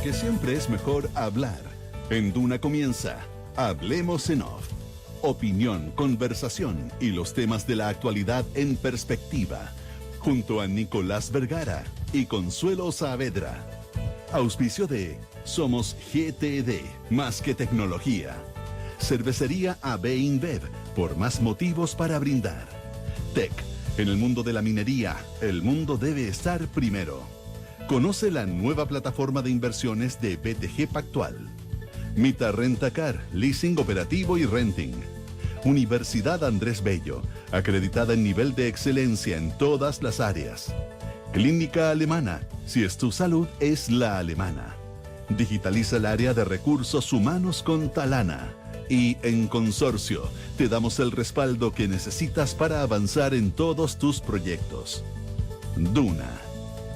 porque siempre es mejor hablar. En Duna comienza Hablemos en Off. Opinión, conversación y los temas de la actualidad en perspectiva. Junto a Nicolás Vergara y Consuelo Saavedra. Auspicio de Somos GTD, más que tecnología. Cervecería AB InBev, por más motivos para brindar. Tech, en el mundo de la minería, el mundo debe estar primero. Conoce la nueva plataforma de inversiones de BTG Pactual. Mita Rentacar, leasing operativo y renting. Universidad Andrés Bello, acreditada en nivel de excelencia en todas las áreas. Clínica Alemana, si es tu salud, es la alemana. Digitaliza el área de recursos humanos con Talana. Y en Consorcio, te damos el respaldo que necesitas para avanzar en todos tus proyectos. Duna,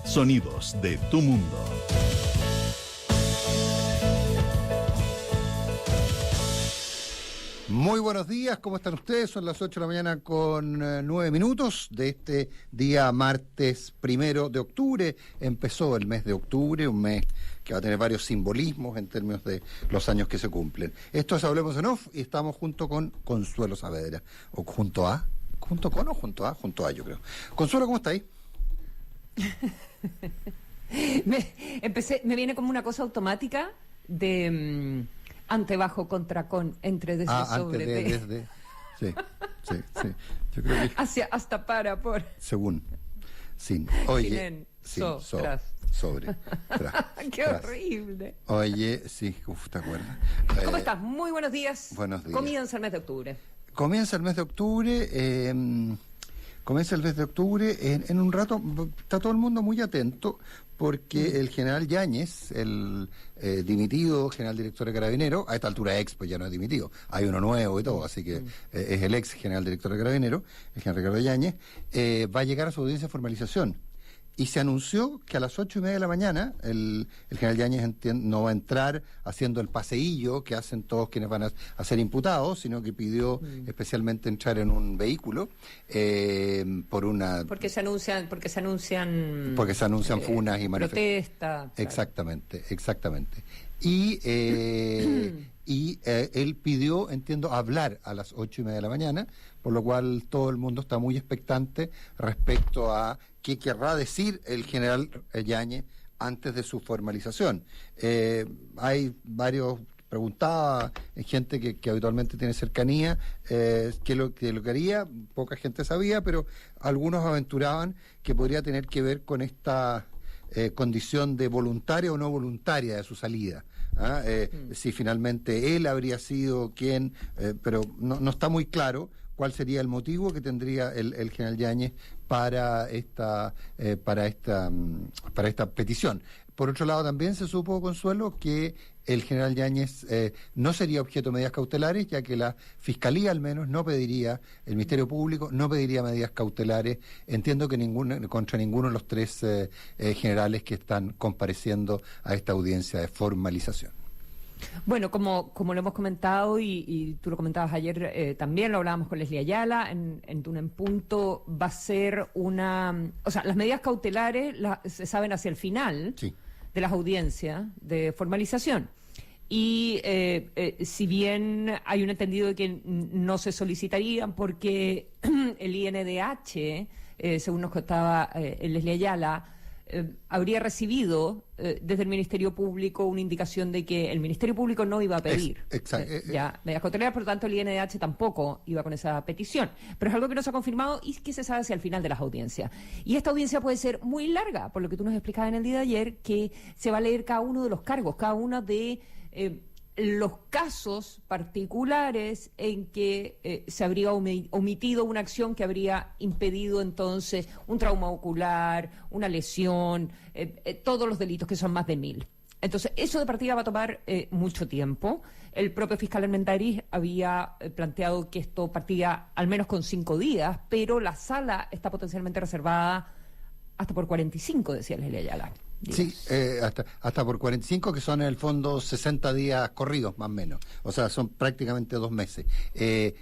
sonidos de tu mundo. Muy buenos días, ¿cómo están ustedes? Son las 8 de la mañana con 9 minutos de este día martes 1 de octubre. Empezó el mes de octubre, un mes que va a tener varios simbolismos en términos de los años que se cumplen. Esto es Hablemos en Off y estamos junto con Consuelo Saavedra. ¿O junto a? ¿Junto con o junto a? Junto a, yo creo. Consuelo, ¿cómo está ahí? Me viene como una cosa automática de... ante, bajo, contra, con, entre, desde, sobre, desde. Sí. Yo creo que... hacia, hasta, para, por. Según. Sin. Oye. Sin, sin, tras. Sobre. Tras. ¡Qué tras. Horrible! Oye, sí, ¿te acuerdas? ¿Cómo estás? Muy buenos días. Buenos días. Comienza el mes de octubre. Comienza el mes de octubre. En un rato está todo el mundo muy atento porque el general Yáñez, el dimitido general director de Carabineros, a esta altura ex, pues ya no es dimitido, hay uno nuevo y todo, así que es el ex general director de Carabineros, el general Ricardo Yáñez, va a llegar a su audiencia de formalización. Y se anunció que a las 8:30 de la mañana el general Yáñez no va a entrar haciendo el paseillo que hacen todos quienes van a ser imputados, sino que pidió especialmente entrar en un vehículo porque se anuncian funas y protestas. Exactamente. Y él pidió, entiendo, hablar a las 8:30 de la mañana, por lo cual todo el mundo está muy expectante respecto a qué querrá decir el general Yáñez antes de su formalización. Hay varios, preguntaba gente que habitualmente tiene cercanía, qué lo que haría, poca gente sabía, pero algunos aventuraban que podría tener que ver con esta condición de voluntaria o no voluntaria de su salida. Si finalmente él habría sido quien, pero no está muy claro cuál sería el motivo que tendría el general Yáñez para esta petición. Por otro lado, también se supo, Consuelo, que el general Yáñez no sería objeto de medidas cautelares, ya que la Fiscalía al menos no pediría, el Ministerio Público no pediría medidas cautelares, entiendo que contra ninguno de los tres generales que están compareciendo a esta audiencia de formalización. Bueno, como lo hemos comentado y tú lo comentabas ayer, también lo hablábamos con Leslie Ayala, en Duna en Punto, va a ser las medidas cautelares se saben hacia el final de las audiencias de formalización. Y si bien hay un entendido de que no se solicitarían porque el INDH, según nos contaba Leslie Ayala, habría recibido desde el Ministerio Público una indicación de que el Ministerio Público no iba a pedir medidas cautelares, por lo tanto el INDH tampoco iba con esa petición. Pero es algo que no se ha confirmado y que se sabe hacia el final de las audiencias. Y esta audiencia puede ser muy larga, por lo que tú nos explicabas en el día de ayer, que se va a leer cada uno de los cargos, cada uno de los casos particulares en que se habría omitido una acción que habría impedido entonces un trauma ocular, una lesión, todos los delitos que son más de 1000. Entonces, eso de partida va a tomar mucho tiempo. El propio fiscal Armendariz había planteado que esto partía al menos con 5 días, pero la sala está potencialmente reservada hasta por 45, decía Leslie Ayala. Sí, hasta por 45, que son en el fondo 60 días corridos, más o menos. O sea, son prácticamente 2 meses.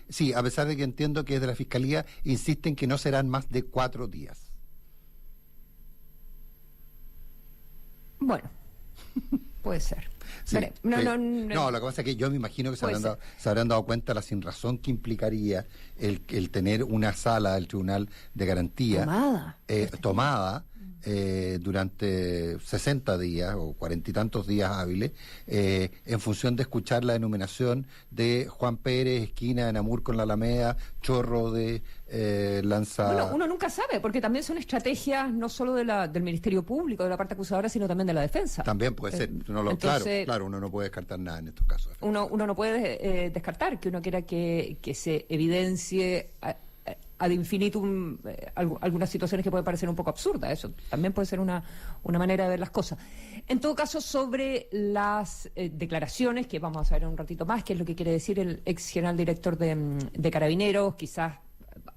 Sí, a pesar de que entiendo que desde la Fiscalía insisten que no serán más de 4 días. Bueno. Puede ser. Sí, No, sí. no, No, lo que pasa es que yo me imagino que Puede se habrán dado cuenta la sinrazón que implicaría el tener una sala del Tribunal de Garantía tomada durante 60 días o 40 y tantos días hábiles en función de escuchar la enumeración de Juan Pérez, esquina de Namur con la Alameda, chorro de Lanza... Bueno, uno nunca sabe, porque también son estrategias no solo del Ministerio Público, de la parte acusadora, sino también de la defensa. También puede ser. Entonces, claro, uno no puede descartar nada en estos casos. Uno no puede descartar que uno quiera que se evidencie ad infinitum algunas situaciones que pueden parecer un poco absurdas. Eso también puede ser una manera de ver las cosas. En todo caso, sobre las declaraciones, que vamos a saber en un ratito más, qué es lo que quiere decir el ex general director de Carabineros, quizás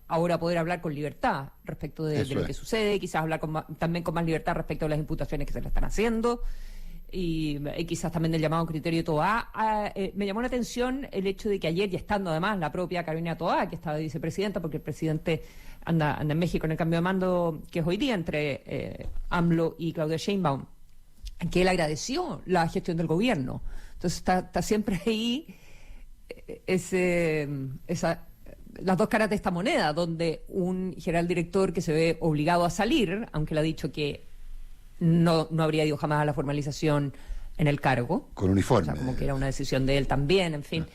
ahora poder hablar con libertad respecto de lo que sucede, quizás hablar también con más libertad respecto a las imputaciones que se le están haciendo, y quizás también del llamado criterio Toá. Me llamó la atención el hecho de que ayer, ya estando además la propia Carolina Toá, que estaba de vicepresidenta, porque el presidente anda en México en el cambio de mando que es hoy día entre AMLO y Claudia Sheinbaum, que él agradeció la gestión del gobierno. Entonces está siempre ahí las dos caras de esta moneda, donde un general director que se ve obligado a salir, aunque le ha dicho que no habría ido jamás a la formalización en el cargo. Con uniforme. O sea, como que era una decisión de él también, en fin.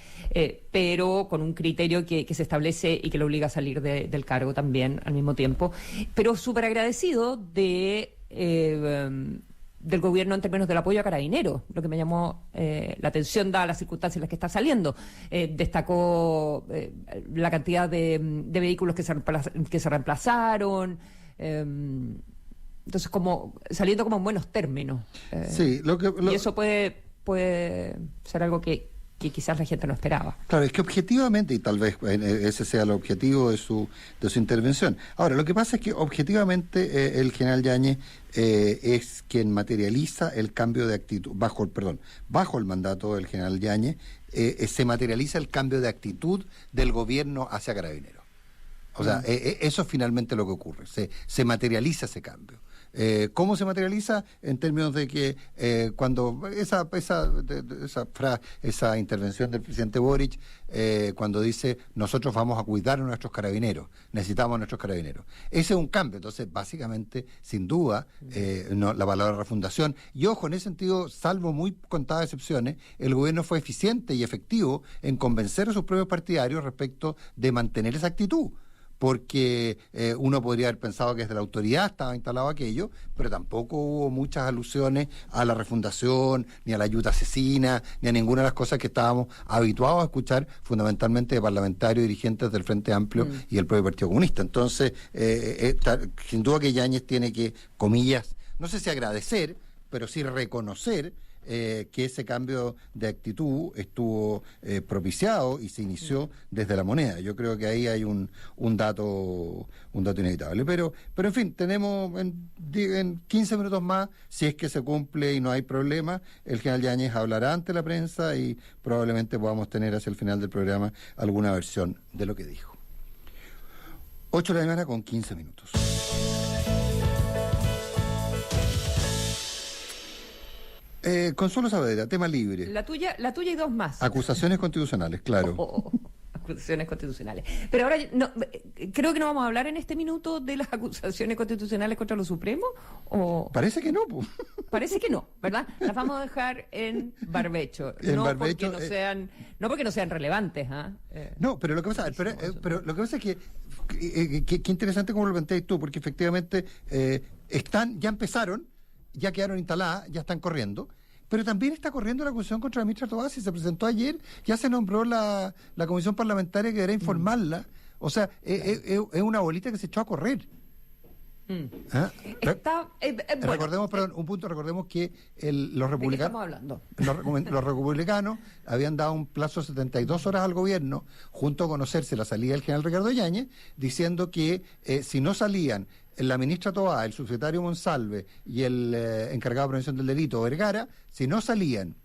Pero con un criterio que se establece y que lo obliga a salir del cargo también al mismo tiempo. Pero súper agradecido del gobierno en términos del apoyo a Carabineros, lo que me llamó la atención dadas las circunstancias en las que está saliendo. Destacó la cantidad de vehículos que se reemplazaron, entonces saliendo como en buenos términos. Sí, y eso puede ser algo que quizás la gente no esperaba. Claro, es que objetivamente, y tal vez ese sea el objetivo de su intervención. Ahora, lo que pasa es que objetivamente el general Yáñez es quien materializa el cambio de actitud, bajo el mandato del general Yáñez, se materializa el cambio de actitud del gobierno hacia Carabineros. O sea, eso es finalmente lo que ocurre, se materializa ese cambio. ¿Cómo se materializa? En términos de que cuando esa intervención del presidente Boric, cuando dice nosotros vamos a cuidar a nuestros carabineros, necesitamos a nuestros carabineros. Ese es un cambio. Entonces, básicamente, sin duda, la palabra refundación, y ojo, en ese sentido, salvo muy contadas excepciones, el gobierno fue eficiente y efectivo en convencer a sus propios partidarios respecto de mantener esa actitud. Porque uno podría haber pensado que desde la autoridad estaba instalado aquello, pero tampoco hubo muchas alusiones a la refundación, ni a la ayuda asesina, ni a ninguna de las cosas que estábamos habituados a escuchar, fundamentalmente de parlamentarios y dirigentes del Frente Amplio y el propio Partido Comunista. Entonces, sin duda que Yáñez tiene que, comillas, no sé si agradecer, pero sí reconocer que ese cambio de actitud estuvo propiciado y se inició desde la moneda. Yo creo que ahí hay un dato inevitable. Pero en fin, tenemos en 15 minutos más, si es que se cumple y no hay problema, el general Yáñez hablará ante la prensa y probablemente podamos tener hacia el final del programa alguna versión de lo que dijo. 8 de la mañana con 15 minutos. Consuelo Saavedra, tema libre. La tuya y dos más. Acusaciones constitucionales, claro. Acusaciones constitucionales. Pero ahora creo que no vamos a hablar en este minuto de las acusaciones constitucionales contra los Supremos. Parece que no, pues. Parece que no, ¿verdad? Las vamos a dejar en barbecho. Porque no sean relevantes, ¿ah? No, pero lo que pasa, pero lo que pasa es que qué interesante como lo planteas tú, porque efectivamente ya empezaron, ya quedaron instaladas, ya están corriendo, pero también está corriendo la acusación contra la ministra Toá, se presentó ayer, ya se nombró la comisión parlamentaria que deberá informarla, o sea, es una bolita que se echó a correr. Recordemos que los republicanos habían dado un plazo de 72 horas al gobierno, junto a conocerse la salida del general Ricardo Yáñez, diciendo que si no salían la ministra Toá, el subsecretario Monsalve y el encargado de prevención del delito, Vergara, si no salían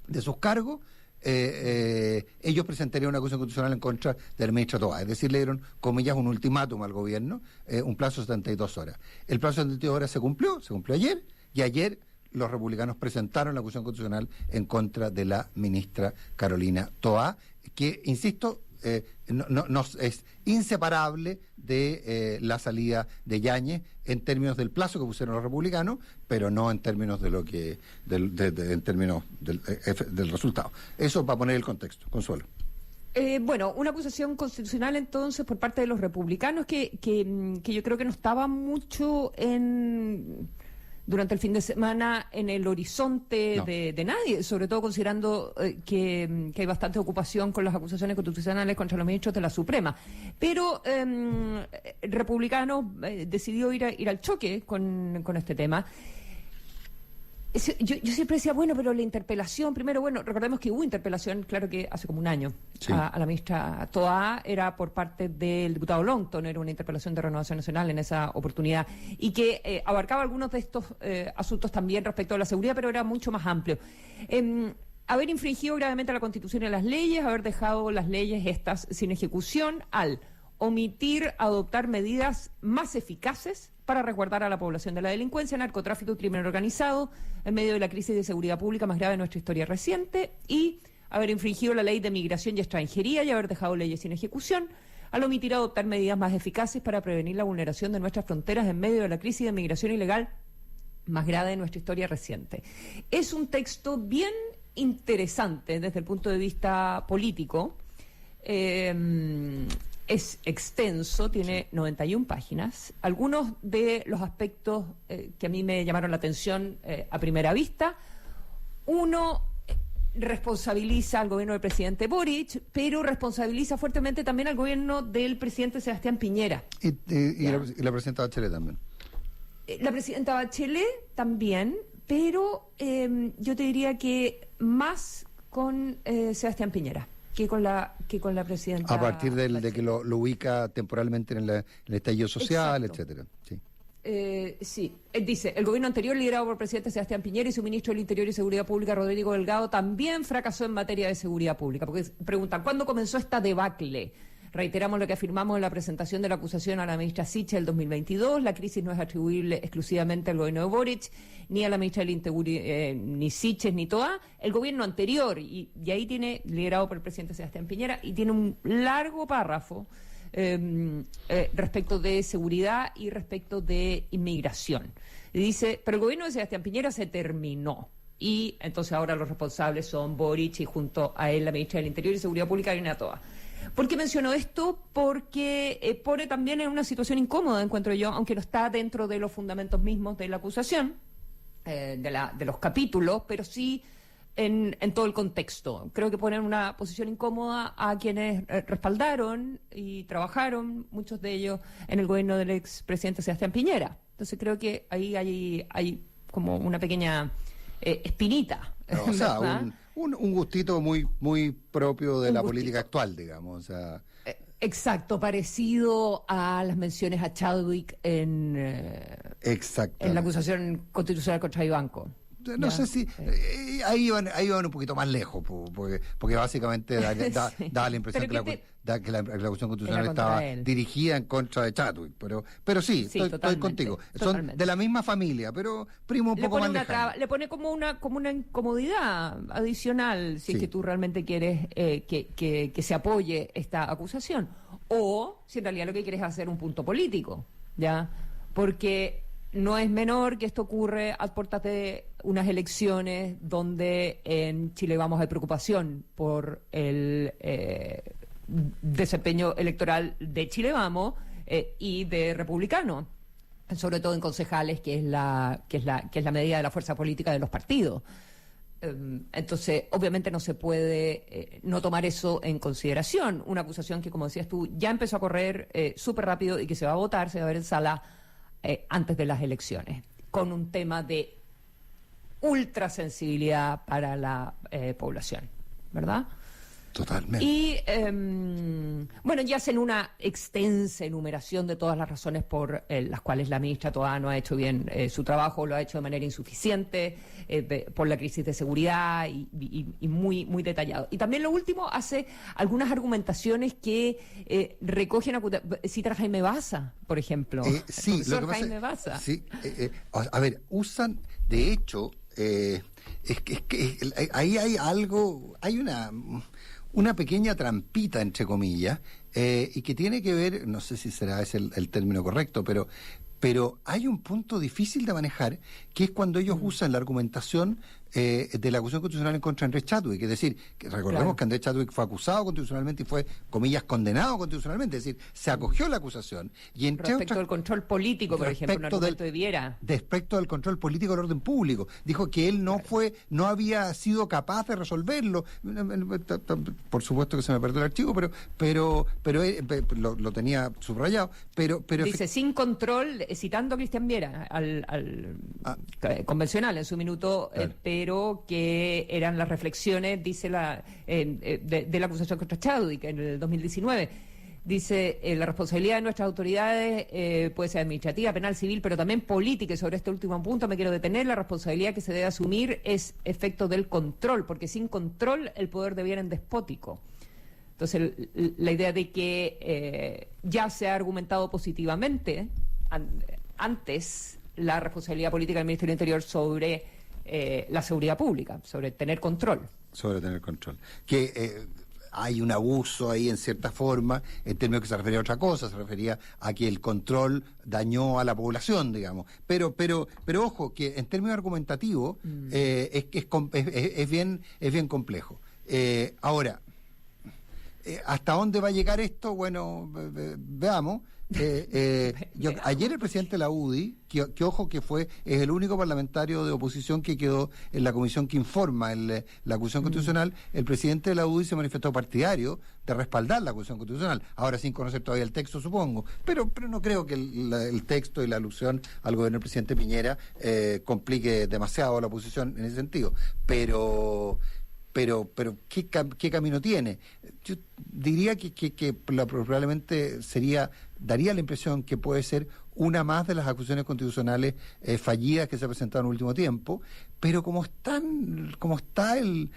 de sus cargos, ellos presentarían una acusación constitucional en contra del ministro Toá. Es decir, le dieron, comillas, un ultimátum al gobierno, un plazo de 72 horas. El plazo de 72 horas se cumplió ayer, y ayer los republicanos presentaron la acusación constitucional en contra de la ministra Carolina Toá, que, insisto, es inseparable de la salida de Yáñez en términos del plazo que pusieron los republicanos, pero no en términos de lo que en términos del resultado. Eso para poner el contexto. Consuelo. Bueno, una acusación constitucional entonces por parte de los republicanos que yo creo que no estaba mucho durante el fin de semana en el horizonte No. de nadie, sobre todo considerando que hay bastante ocupación con las acusaciones constitucionales contra los ministros de la Suprema. Pero el republicano decidió ir al choque con este tema. Yo siempre decía, bueno, pero la interpelación, primero, bueno, recordemos que hubo interpelación, claro que hace como un año, sí, a la ministra Toá, era por parte del diputado Longton, era una interpelación de Renovación Nacional en esa oportunidad, y que abarcaba algunos de estos asuntos también respecto a la seguridad, pero era mucho más amplio. Haber infringido gravemente la Constitución y las leyes, haber dejado las leyes estas sin ejecución, al omitir adoptar medidas más eficaces para resguardar a la población de la delincuencia, narcotráfico y crimen organizado en medio de la crisis de seguridad pública más grave de nuestra historia reciente, y haber infringido la ley de migración y extranjería y haber dejado leyes sin ejecución, al omitir adoptar medidas más eficaces para prevenir la vulneración de nuestras fronteras en medio de la crisis de migración ilegal más grave de nuestra historia reciente. Es un texto bien interesante desde el punto de vista político. Es extenso, tiene 91 páginas. Algunos de los aspectos que a mí me llamaron la atención a primera vista. Uno, responsabiliza al gobierno del presidente Boric, pero responsabiliza fuertemente también al gobierno del presidente Sebastián Piñera. Y la presidenta Bachelet también. La presidenta Bachelet también, pero yo te diría que más con Sebastián Piñera que con la presidenta. A partir de que lo ubica temporalmente en el estallido social, Exacto. etcétera. Sí. Sí, dice, el gobierno anterior, liderado por el presidente Sebastián Piñera y su ministro del Interior y Seguridad Pública, Rodrigo Delgado, también fracasó en materia de seguridad pública. Porque preguntan, ¿cuándo comenzó esta debacle? Reiteramos lo que afirmamos en la presentación de la acusación a la ministra Sichel el 2022. La crisis no es atribuible exclusivamente al gobierno de Boric, ni a la ministra del Interior, ni Sichel, ni Toá. El gobierno anterior, y ahí tiene, liderado por el presidente Sebastián Piñera, y tiene un largo párrafo respecto de seguridad y respecto de inmigración. Y dice, pero el gobierno de Sebastián Piñera se terminó. Y entonces ahora los responsables son Boric y junto a él la ministra del Interior y Seguridad Pública, Carolina Toá. ¿Por qué menciono esto? Porque pone también en una situación incómoda, encuentro yo, aunque no está dentro de los fundamentos mismos de la acusación, de los capítulos, pero sí en todo el contexto. Creo que pone en una posición incómoda a quienes respaldaron y trabajaron, muchos de ellos, en el gobierno del expresidente Sebastián Piñera. Entonces creo que ahí hay como una pequeña espinita. O sea, un gustito muy, muy propio de la gustito. política actual, digamos. O sea, Exacto, parecido a las menciones a Chadwick en la acusación constitucional contra Ivanko. No Ya, sé si ahí iban un poquito más lejos, porque básicamente daba la impresión Pero que que la acusación constitucional era contra estaba él. dirigida en contra de Chadwick, pero sí, estoy totalmente, contigo. Son totalmente. de la misma familia, pero primo un Le poco pone más una lejano. le pone como una incomodidad adicional si es Sí. que tú realmente quieres que se apoye esta acusación, o si en realidad lo que quieres es hacer un punto político, ¿ya? Porque no es menor que esto ocurre a puertas de unas elecciones donde en Chile Vamos hay preocupación por el desempeño electoral de Chile Vamos y de Republicano, sobre todo en concejales, que es la medida de la fuerza política de los partidos. Entonces, obviamente no se puede no tomar eso en consideración. Una acusación que, como decías tú, ya empezó a correr súper rápido y que se va a votar, se va a ver en sala antes de las elecciones, con un tema de ultrasensibilidad para la población, ¿verdad? Totalmente. Y bueno, ya hacen una extensa enumeración de todas las razones por las cuales la ministra Toá no ha hecho bien su trabajo, lo ha hecho de manera insuficiente, por la crisis de seguridad y muy, muy detallado. Y también lo último, hace algunas argumentaciones que recogen, cita a Jaime Baza, por ejemplo. Sí, el profesor Jaime Baza. Sí, a ver, usan, de hecho, Ahí hay algo, hay una pequeña trampita, entre comillas, y que tiene que ver, no sé si será ese el término correcto, pero hay un punto difícil de manejar, que es cuando ellos usan la argumentación de la acusación constitucional en contra de Andrés Chadwick. Es decir, que recordemos que Andrés Chadwick fue acusado constitucionalmente y fue, comillas, condenado constitucionalmente. Es decir, se acogió la acusación. Y entre respecto del control político, por ejemplo, un argumento de Viera. Respecto del control político del orden público. Dijo que él no había sido capaz de resolverlo. Por supuesto que se me perdió el archivo, pero lo tenía subrayado. Pero dice, sin control, citando a Cristian Viera, al convencional en su minuto, claro. Pero que eran las reflexiones, dice de la acusación contra Chadwick en el 2019. Dice, la responsabilidad de nuestras autoridades puede ser administrativa, penal, civil, pero también política, y sobre este último punto me quiero detener. La responsabilidad que se debe asumir es efecto del control, porque sin control el poder deviene despótico. Entonces, la idea de que ya se ha argumentado positivamente antes la responsabilidad política del Ministerio del Interior sobre la seguridad pública, sobre tener control. Sobre tener control. Que hay un abuso ahí en cierta forma, en términos que se refería a otra cosa, se refería a que el control dañó a la población, digamos. Pero ojo, que en términos argumentativos es bien complejo. Ahora, ¿hasta dónde va a llegar esto? Bueno, veamos. Ayer el presidente de la UDI, que ojo que es el único parlamentario de oposición que quedó en la comisión que informa la acusación constitucional, el presidente de la UDI se manifestó partidario de respaldar la acusación constitucional, ahora sin conocer todavía el texto, supongo, pero no creo que el texto y la alusión al gobierno del presidente Piñera complique demasiado la oposición en ese sentido, pero ¿qué camino tiene? Yo diría que probablemente daría la impresión que puede ser una más de las acusaciones constitucionales fallidas que se presentaron en el último tiempo, pero como está el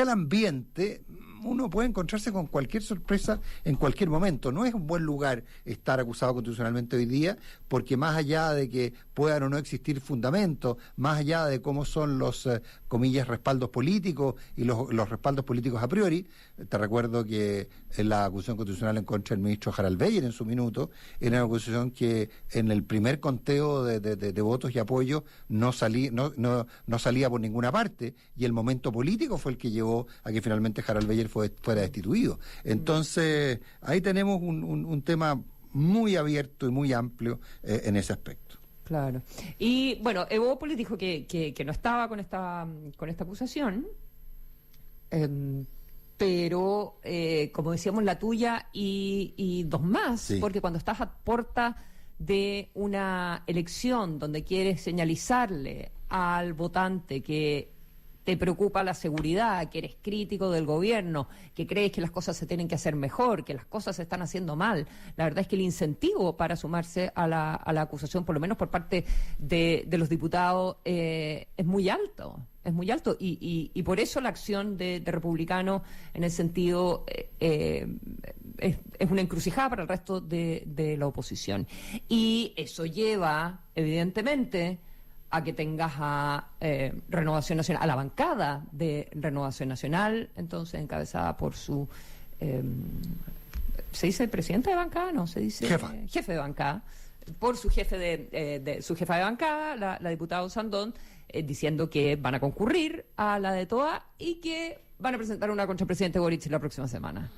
ambiente, uno puede encontrarse con cualquier sorpresa en cualquier momento. No es un buen lugar estar acusado constitucionalmente hoy día, porque más allá de que puedan o no existir fundamentos, más allá de cómo son los, comillas, respaldos políticos y los respaldos políticos a priori, te recuerdo que la acusación constitucional en contra del ministro Harald Beyer en su minuto era una acusación que en el primer conteo de votos y apoyos no salía por ninguna parte, y el momento político fue el que llevó a que finalmente Harald Beyer fuera destituido. Entonces, ahí tenemos un tema muy abierto y muy amplio en ese aspecto. Claro. Y bueno, Evópolis dijo que no estaba con esta acusación, pero como decíamos, la tuya y dos más, sí. Porque cuando estás a puerta de una elección donde quieres señalizarle al votante que te preocupa la seguridad, que eres crítico del gobierno, que crees que las cosas se tienen que hacer mejor, que las cosas se están haciendo mal. La verdad es que el incentivo para sumarse a la acusación, por lo menos por parte de los diputados, es muy alto. Es muy alto y por eso la acción de Republicano en ese sentido es una encrucijada para el resto de la oposición. Y eso lleva, evidentemente, a que tengas a Renovación Nacional, a la bancada de Renovación Nacional, entonces encabezada por su ¿se dice presidente de bancada? No, se dice jefe de bancada, por su jefa de bancada, la diputada Sandón, diciendo que van a concurrir a la de TOA y que van a presentar una contra el presidente Boric la próxima semana.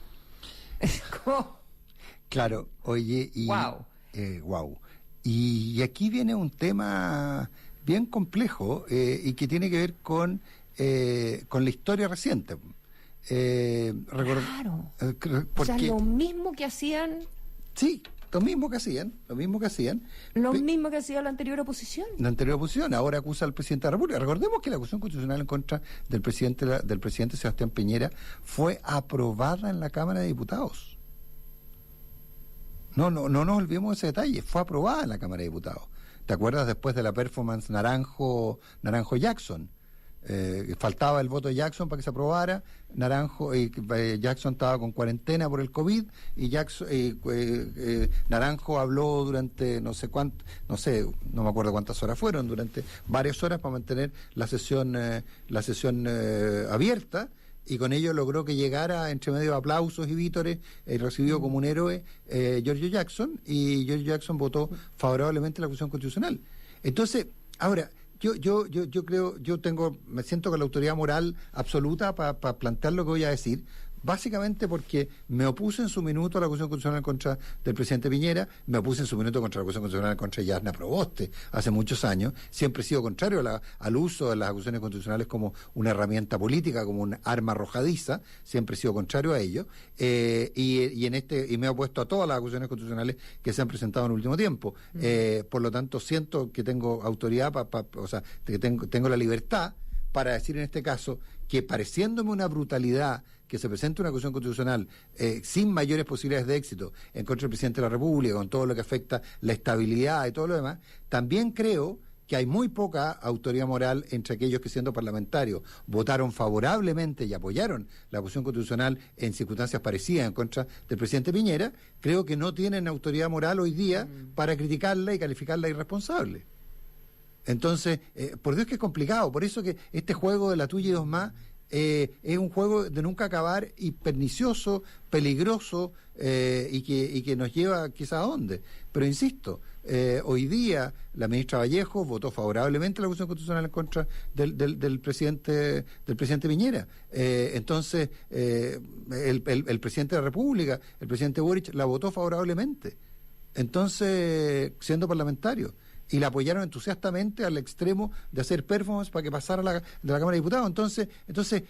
Claro, oye, y wow. Y aquí viene un tema bien complejo y que tiene que ver con la historia reciente. Claro. O sea, lo mismo que hacían. Sí, lo mismo que hacían. Lo mismo que hacía la anterior oposición. La anterior oposición ahora acusa al presidente de la República. Recordemos que la acusación constitucional en contra del presidente Sebastián Piñera fue aprobada en la Cámara de Diputados. No nos olvidemos de ese detalle. Fue aprobada en la Cámara de Diputados. ¿Te acuerdas después de la performance Naranjo Jackson? faltaba el voto de Jackson para que se aprobara. Jackson estaba con cuarentena por el COVID y Naranjo habló durante no me acuerdo cuántas horas fueron, durante varias horas para mantener la sesión abierta, y con ello logró que llegara, entre medio de aplausos y vítores, recibido como un héroe Giorgio Jackson, y Giorgio Jackson votó favorablemente la acusación constitucional. Entonces, ahora, yo creo, me siento con la autoridad moral absoluta para plantear lo que voy a decir, básicamente porque me opuse en su minuto a la acusación constitucional contra del presidente Piñera, me opuse en su minuto contra la acusación constitucional contra Yasna Proboste hace muchos años, siempre he sido contrario al uso de las acusaciones constitucionales como una herramienta política, como un arma arrojadiza, siempre he sido contrario a ello, y me he opuesto a todas las acusaciones constitucionales que se han presentado en el último tiempo. Por lo tanto, siento que tengo autoridad, que tengo la libertad para decir en este caso que, pareciéndome una brutalidad que se presente una acusación constitucional sin mayores posibilidades de éxito en contra del presidente de la República, con todo lo que afecta la estabilidad y todo lo demás, también creo que hay muy poca autoridad moral entre aquellos que, siendo parlamentarios, votaron favorablemente y apoyaron la acusación constitucional en circunstancias parecidas en contra del presidente Piñera. Creo que no tienen autoridad moral hoy día para criticarla y calificarla irresponsable. Entonces, por Dios que es complicado. Por eso que este juego de la tuya y dos más es un juego de nunca acabar y pernicioso, peligroso, y que nos lleva quizá a dónde. Pero insisto, hoy día la ministra Vallejo votó favorablemente la acusación constitucional en contra del presidente Piñera. Entonces, el presidente de la República, el presidente Boric, la votó favorablemente. Entonces, siendo parlamentario, y la apoyaron entusiastamente al extremo de hacer performance para que pasara de la Cámara de Diputados. Entonces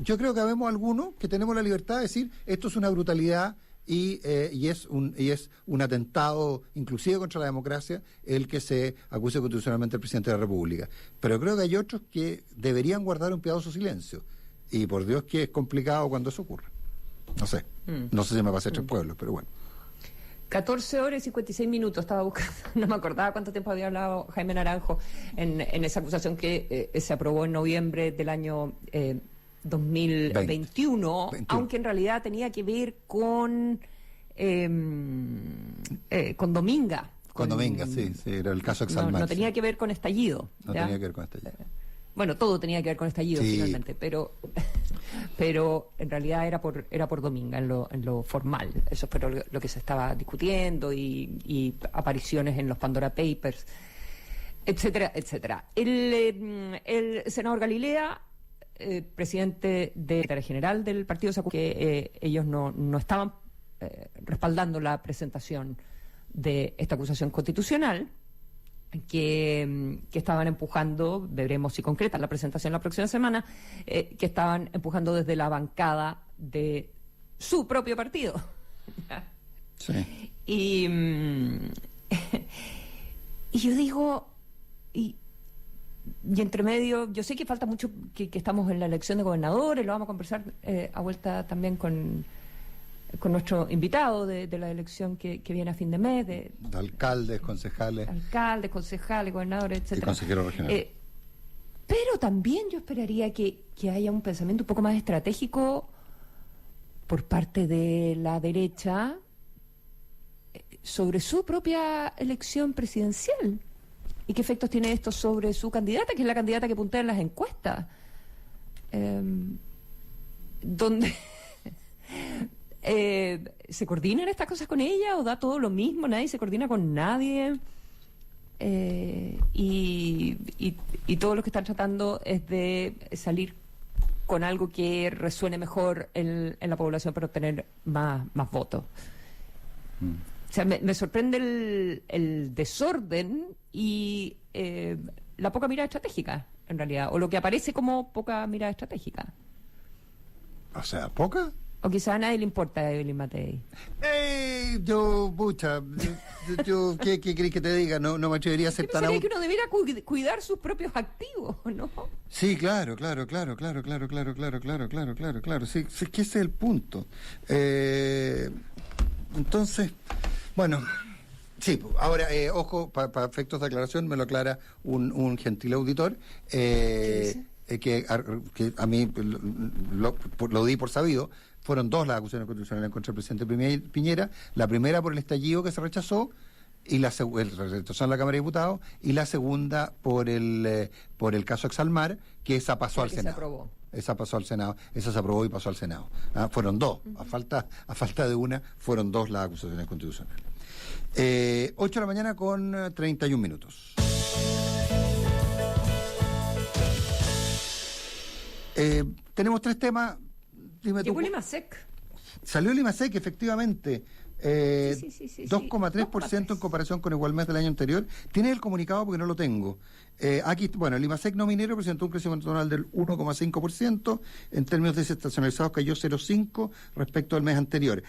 yo creo que habemos algunos que tenemos la libertad de decir esto es una brutalidad y es un atentado inclusive contra la democracia el que se acuse constitucionalmente al presidente de la República. Pero creo que hay otros que deberían guardar un piadoso silencio, y por Dios que es complicado cuando eso ocurre. No sé si me pasé tres pueblos, pero bueno. 14 horas y 56 minutos estaba buscando, no me acordaba cuánto tiempo había hablado Jaime Naranjo en esa acusación que se aprobó en noviembre del año 2021, aunque en realidad tenía que ver con Dominga. Con Dominga, sí, era el caso Exalmax. No tenía que ver con estallido. No tenía que ver con estallido. Bueno, todo tenía que ver con estallido finalmente, pero en realidad era por Dominga, en lo formal. Eso fue lo que se estaba discutiendo, y apariciones en los Pandora Papers, etcétera, etcétera. El senador Galilea, presidente de la Secretaría General del partido, sacó que ellos no estaban respaldando la presentación de esta acusación constitucional, que estaban empujando, veremos si concretan la presentación la próxima semana, que estaban empujando desde la bancada de su propio partido. Sí. Y yo digo, y entre medio, yo sé que falta mucho, que estamos en la elección de gobernadores, lo vamos a conversar a vuelta también con nuestro invitado de la elección que viene a fin de mes, de alcaldes, concejales, gobernadores, etcétera, y consejeros regionales. Pero también yo esperaría que haya un pensamiento un poco más estratégico por parte de la derecha sobre su propia elección presidencial y qué efectos tiene esto sobre su candidata, que es la candidata que puntea en las encuestas, donde ¿se coordinan estas cosas con ella o da todo lo mismo? Nadie se coordina con nadie, y todos los que están tratando es de salir con algo que resuene mejor en la población para obtener más votos. O sea, me sorprende el desorden y la poca mirada estratégica, en realidad, o lo que aparece como poca mirada estratégica. O sea, ¿poca? O quizá a nadie le importa a Evelyn Matei. Yo ¿qué querés que te diga? No me atrevería a ser tan... Sería que uno debiera cuidar sus propios activos, ¿no? Sí, claro. Sí, es que ese es el punto. Entonces, bueno... Sí, ahora, ojo, para efectos de aclaración, me lo aclara un gentil auditor. que a mí lo di por sabido. Fueron dos las acusaciones constitucionales contra el presidente Piñera. La primera por el estallido que se rechazó, y el rechazo en la Cámara de Diputados, y la segunda por el caso Exalmar, que esa pasó al Senado. Se aprobó. Esa pasó al Senado, esa se aprobó y pasó al Senado. Fueron dos, a falta de una, fueron dos las acusaciones constitucionales. 8 de la mañana con 31 minutos. Tenemos tres temas. Dime tú. Llegó el IMASEC. Salió el IMASEC, efectivamente. Sí. 2,3% en comparación con igual mes del año anterior. ¿Tienes el comunicado? Porque no lo tengo. Aquí, bueno, el IMASEC no minero presentó un crecimiento anual del 1,5%. En términos desestacionalizados cayó 0,5% respecto al mes anterior.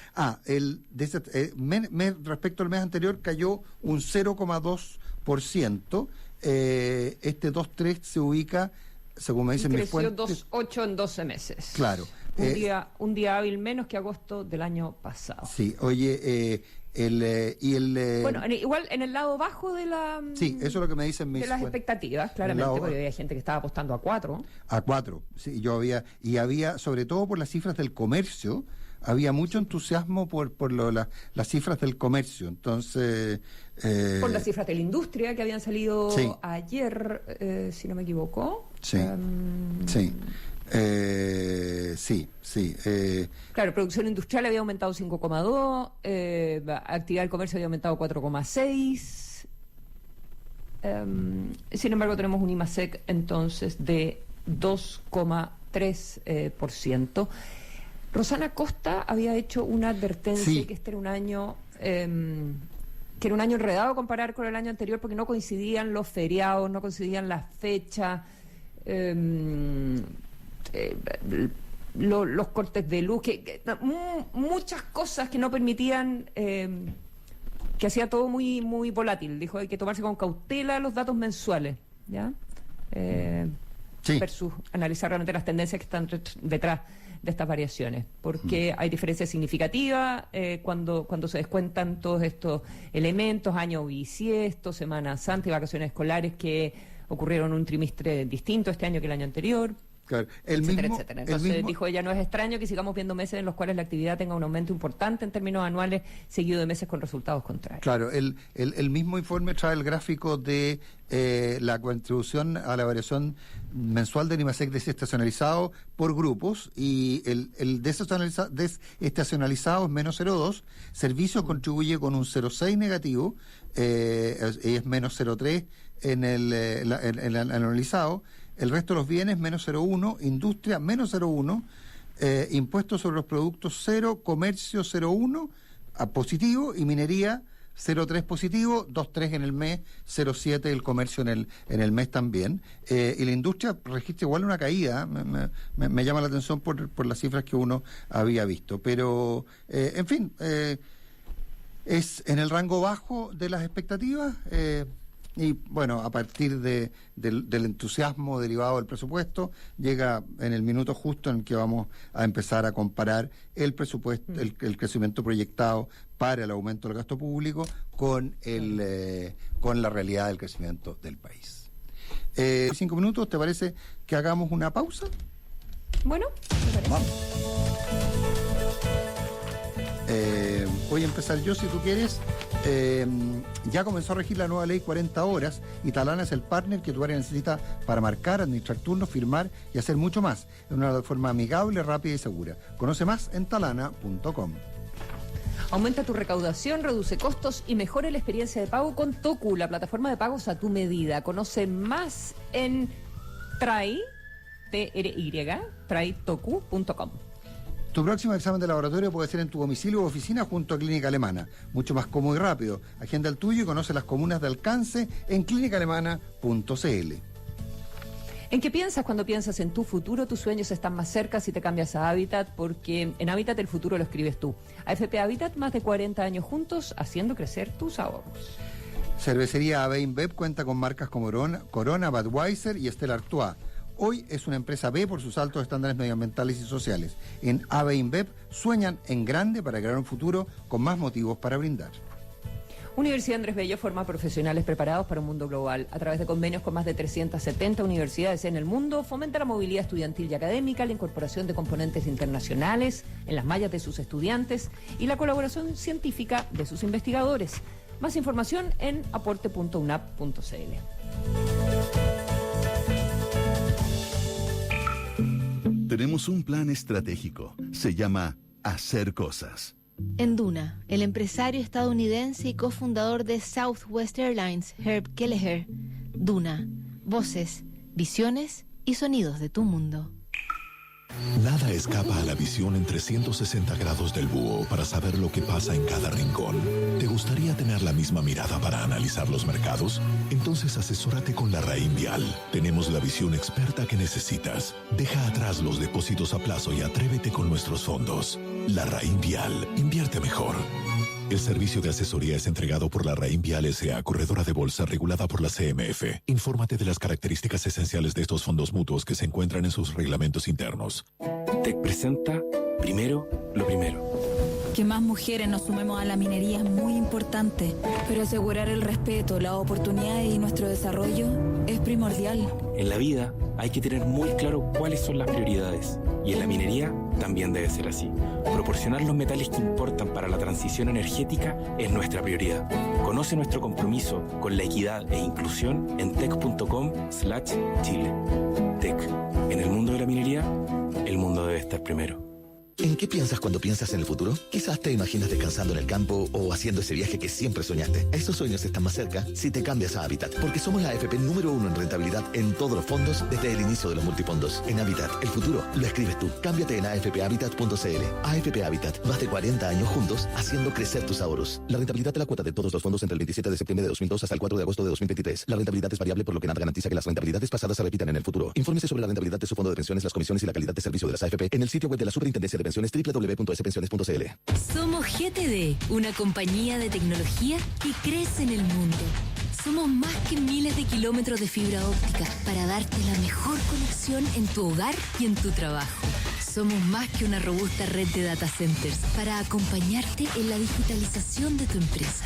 Respecto al mes anterior cayó un 0,2%. Este 2,3% se ubica, según me dicen mis fuentes... Creció 2,8 en 12 meses. Claro. Un día hábil menos que agosto del año pasado. Sí, oye, bueno, igual en el lado bajo de la... Sí, eso es lo que me dicen mis... De las expectativas, claramente, porque había gente que estaba apostando a 4. A 4, sí, había, sobre todo por las cifras del comercio, había mucho entusiasmo por las cifras del comercio, entonces... por las cifras de la industria que habían salido sí. Ayer, si no me equivoco. Sí, sí. Claro, producción industrial había aumentado 5,2, actividad del comercio había aumentado 4,6. Sin embargo, tenemos un IMASEC entonces de 2,3%. Rosana Costa había hecho una advertencia sí. que este era un año... que era un año enredado comparar con el año anterior porque no coincidían los feriados, no coincidían las fechas, los cortes de luz, muchas cosas que no permitían, que hacía todo muy muy volátil. Dijo, hay que tomarse con cautela los datos mensuales, ¿ya? Sí. Versus analizar realmente las tendencias que están detrás de estas variaciones, porque hay diferencias significativas cuando se descuentan todos estos elementos, año bisiesto, Semana Santa y vacaciones escolares que ocurrieron un trimestre distinto este año que el año anterior. Claro, etcétera. Entonces dijo ella, no es extraño que sigamos viendo meses en los cuales la actividad tenga un aumento importante en términos anuales, seguido de meses con resultados contrarios. Claro, el mismo informe trae el gráfico de la contribución a la variación mensual del IMASEC desestacionalizado por grupos, y el desestacionalizado es menos 0,2, servicios contribuye con un 0,6 negativo, es menos 0,3 en el analizado. El resto de los bienes, menos 0,1, industria, menos 0,1, impuestos sobre los productos 0, comercio 0,1, positivo, y minería 0,3 positivo, 2,3 en el mes, 0,7 el comercio en el mes también. Y la industria registra igual una caída, me llama la atención por las cifras que uno había visto. Pero, en fin, es en el rango bajo de las expectativas. Y bueno, a partir del entusiasmo derivado del presupuesto, llega en el minuto justo en el que vamos a empezar a comparar el presupuesto, el crecimiento proyectado para el aumento del gasto público con la realidad del crecimiento del país. 5 minutos, ¿te parece que hagamos una pausa? Bueno, me parece. Vamos. Voy a empezar yo, si tú quieres. Ya comenzó a regir la nueva ley 40 horas y Talana es el partner que tu área necesita para marcar, administrar turnos, firmar y hacer mucho más de una forma amigable, rápida y segura. Conoce más en talana.com. Aumenta tu recaudación, reduce costos y mejora la experiencia de pago con Toku, la plataforma de pagos a tu medida. Conoce más en traitoku.com. Tu próximo examen de laboratorio puede ser en tu domicilio o oficina junto a Clínica Alemana. Mucho más cómodo y rápido. Agenda el tuyo y conoce las comunas de alcance en clínicaalemana.cl. ¿En qué piensas cuando piensas en tu futuro? Tus sueños están más cerca si te cambias a Habitat, porque en Habitat el futuro lo escribes tú. AFP Habitat, más de 40 años juntos, haciendo crecer tus ahorros. Cervecería AB InBev cuenta con marcas como Corona, Budweiser y Stella Artois. Hoy es una empresa B por sus altos estándares medioambientales y sociales. En AB InBev sueñan en grande para crear un futuro con más motivos para brindar. Universidad Andrés Bello forma profesionales preparados para un mundo global. A través de convenios con más de 370 universidades en el mundo, fomenta la movilidad estudiantil y académica, la incorporación de componentes internacionales en las mallas de sus estudiantes y la colaboración científica de sus investigadores. Más información en aporte.unap.cl. Tenemos un plan estratégico. Se llama Hacer Cosas. En Duna, el empresario estadounidense y cofundador de Southwest Airlines, Herb Kelleher. Duna, voces, visiones y sonidos de tu mundo. Nada escapa a la visión en 360 grados del búho para saber lo que pasa en cada rincón. ¿Te gustaría tener la misma mirada para analizar los mercados? Entonces asesórate con la Larraín Vial. Tenemos la visión experta que necesitas. Deja atrás los depósitos a plazo y atrévete con nuestros fondos. Larraín Vial. Invierte mejor. El servicio de asesoría es entregado por la Larraín Vial S.A., corredora de bolsa regulada por la CMF. Infórmate de las características esenciales de estos fondos mutuos que se encuentran en sus reglamentos internos. TEC presenta Primero lo Primero. Que más mujeres nos sumemos a la minería es muy importante, pero asegurar el respeto, las oportunidades y nuestro desarrollo es primordial. En la vida hay que tener muy claro cuáles son las prioridades, y en la minería también debe ser así. Proporcionar los metales que importan para la transición energética es nuestra prioridad. Conoce nuestro compromiso con la equidad e inclusión en tec.com/Chile. TEC. En el mundo de la minería, el mundo debe estar primero. ¿En qué piensas cuando piensas en el futuro? Quizás te imaginas descansando en el campo o haciendo ese viaje que siempre soñaste. Esos sueños están más cerca si te cambias a Habitat, porque somos la AFP número 1 en rentabilidad en todos los fondos desde el inicio de los multifondos. En Habitat, el futuro lo escribes tú. Cámbiate en afphabitat.cl. AFP Habitat, más de 40 años juntos haciendo crecer tus ahorros. La rentabilidad de la cuota de todos los fondos entre el 27 de septiembre de 2002 hasta el 4 de agosto de 2023. La rentabilidad es variable, por lo que nada garantiza que las rentabilidades pasadas se repitan en el futuro. Infórmese sobre la rentabilidad de su fondo de pensiones, las comisiones y la calidad de servicio de las AFP en el sitio web de la Superintendencia de Pensiones www.spensiones.cl. Somos GTD, una compañía de tecnología que crece en el mundo. Somos más que miles de kilómetros de fibra óptica para darte la mejor conexión en tu hogar y en tu trabajo. Somos más que una robusta red de data centers para acompañarte en la digitalización de tu empresa.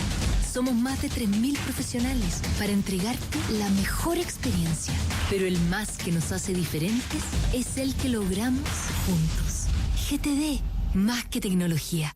Somos más de 3.000 profesionales para entregarte la mejor experiencia. Pero el más que nos hace diferentes es el que logramos juntos. GTD, más que tecnología.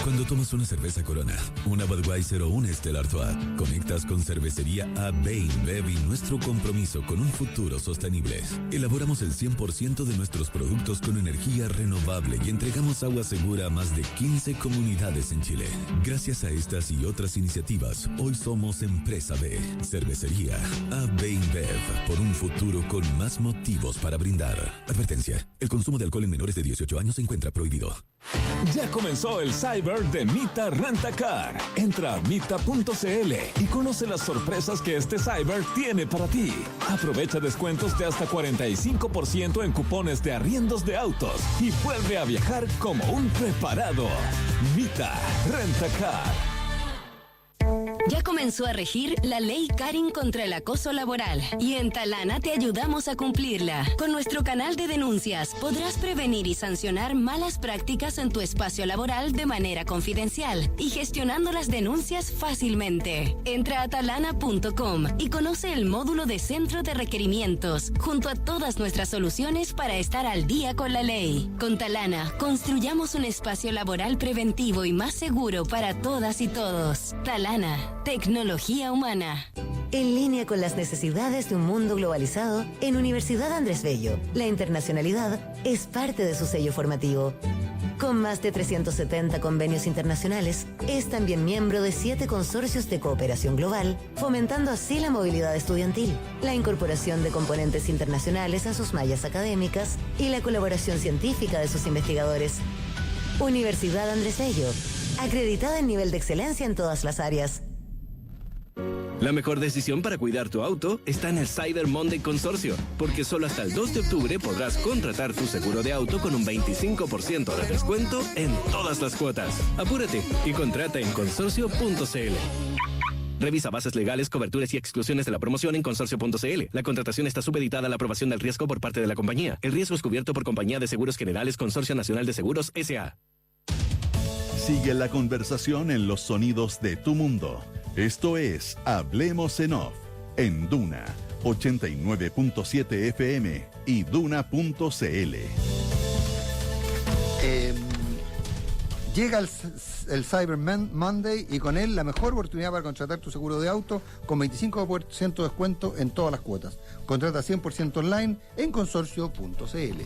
Cuando tomas una cerveza Corona, una Budweiser o un Stella Artois, conectas con Cervecería AB InBev y nuestro compromiso con un futuro sostenible. Elaboramos el 100% de nuestros productos con energía renovable y entregamos agua segura a más de 15 comunidades en Chile. Gracias a estas y otras iniciativas, hoy somos Empresa B. Cervecería AB InBev, por un futuro con más motivos para brindar. Advertencia, el consumo de alcohol en menores de 18 años se encuentra prohibido. Ya comenzó el Cyber de Mita Rentacar. Entra a mita.cl y conoce las sorpresas que este Cyber tiene para ti. Aprovecha descuentos de hasta 45% en cupones de arriendos de autos y vuelve a viajar como un preparado. Mita Rentacar. Ya comenzó a regir la ley Karin contra el acoso laboral y en Talana te ayudamos a cumplirla. Con nuestro canal de denuncias podrás prevenir y sancionar malas prácticas en tu espacio laboral de manera confidencial y gestionando las denuncias fácilmente. Entra a talana.com y conoce el módulo de centro de requerimientos junto a todas nuestras soluciones para estar al día con la ley. Con Talana construyamos un espacio laboral preventivo y más seguro para todas y todos. Talana. Tecnología humana. En línea con las necesidades de un mundo globalizado, en Universidad Andrés Bello, la internacionalidad es parte de su sello formativo. Con más de 370 convenios internacionales, es también miembro de 7 consorcios de cooperación global, fomentando así la movilidad estudiantil, la incorporación de componentes internacionales a sus mallas académicas y la colaboración científica de sus investigadores. Universidad Andrés Bello, acreditada en nivel de excelencia en todas las áreas. La mejor decisión para cuidar tu auto está en el Cyber Monday Consorcio, porque solo hasta el 2 de octubre podrás contratar tu seguro de auto con un 25% de descuento en todas las cuotas. Apúrate y contrata en consorcio.cl. Revisa bases legales, coberturas y exclusiones de la promoción en consorcio.cl. La contratación está supeditada a la aprobación del riesgo por parte de la compañía. El riesgo es cubierto por Compañía de Seguros Generales Consorcio Nacional de Seguros S.A. Sigue la conversación en los sonidos de tu mundo. Esto es Hablemos en Off, en Duna 89.7 FM y Duna.cl. Llega el Cyber Monday y con él la mejor oportunidad para contratar tu seguro de auto con 25% de descuento en todas las cuotas. Contrata 100% online en consorcio.cl.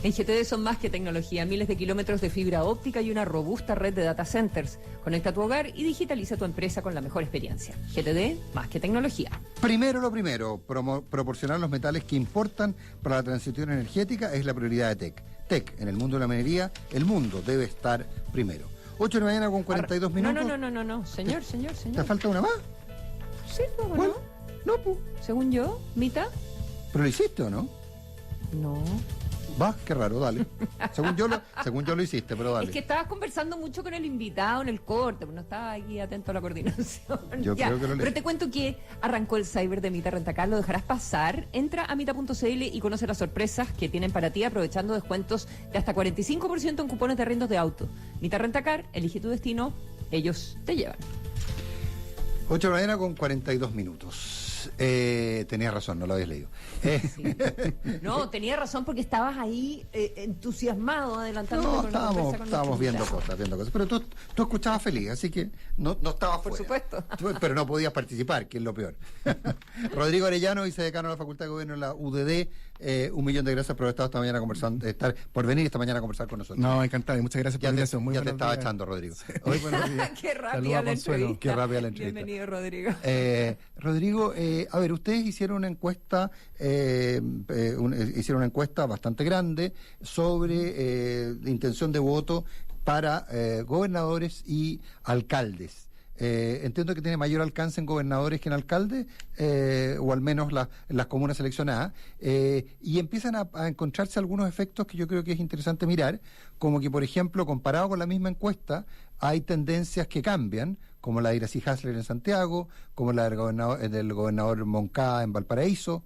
En GTD son más que tecnología, miles de kilómetros de fibra óptica y una robusta red de data centers. Conecta tu hogar y digitaliza tu empresa con la mejor experiencia. GTD, más que tecnología. Primero lo primero, proporcionar los metales que importan para la transición energética es la prioridad de TEC. TEC, en el mundo de la minería, el mundo debe estar primero. 8 de la mañana con 42 minutos. No, señor. ¿Te falta una más? Sí, no, ¿Cuál? No, pues. Según yo, Mita. ¿Pero lo hiciste o no? No. Va, qué raro, dale. Según yo lo hiciste, pero dale. Es que estabas conversando mucho con el invitado en el corte, no estaba aquí atento a la coordinación. Yo creo que lo leí. Pero te cuento que arrancó el Cyber de Mita Rentacar, lo dejarás pasar. Entra a mita.cl y conoce las sorpresas que tienen para ti, aprovechando descuentos de hasta 45% en cupones de arriendos de auto. Mita Rentacar, elige tu destino, ellos te llevan. 8 de la mañana con 42 minutos. Tenías razón, no lo habías leído. Sí. No, tenía razón porque estabas ahí entusiasmado, adelantando. No, estábamos viendo cosas. Pero tú escuchabas feliz, así que no estabas Por fuera. supuesto. Pero no podías participar, que es lo peor. Rodrigo Arellano, vicedecano de la Facultad de Gobierno en la UDD. 1.000.000 de gracias por haber estado esta mañana conversando, por venir esta mañana a conversar con nosotros. No, encantado y muchas gracias por la invitación. Ya te estaba echando, Rodrigo. Muy buenos días. Qué rápida la entrevista. Qué rápida la entrevista. Bienvenido, Rodrigo. Rodrigo, a ver, ustedes hicieron una encuesta, bastante grande sobre intención de voto para gobernadores y alcaldes. Entiendo que tiene mayor alcance en gobernadores que en alcaldes, o al menos las comunas seleccionadas, y empiezan a encontrarse algunos efectos que yo creo que es interesante mirar, como que, por ejemplo, comparado con la misma encuesta, hay tendencias que cambian, como la de Iracy Hasler en Santiago, como la del gobernador Mondaca, en Valparaíso,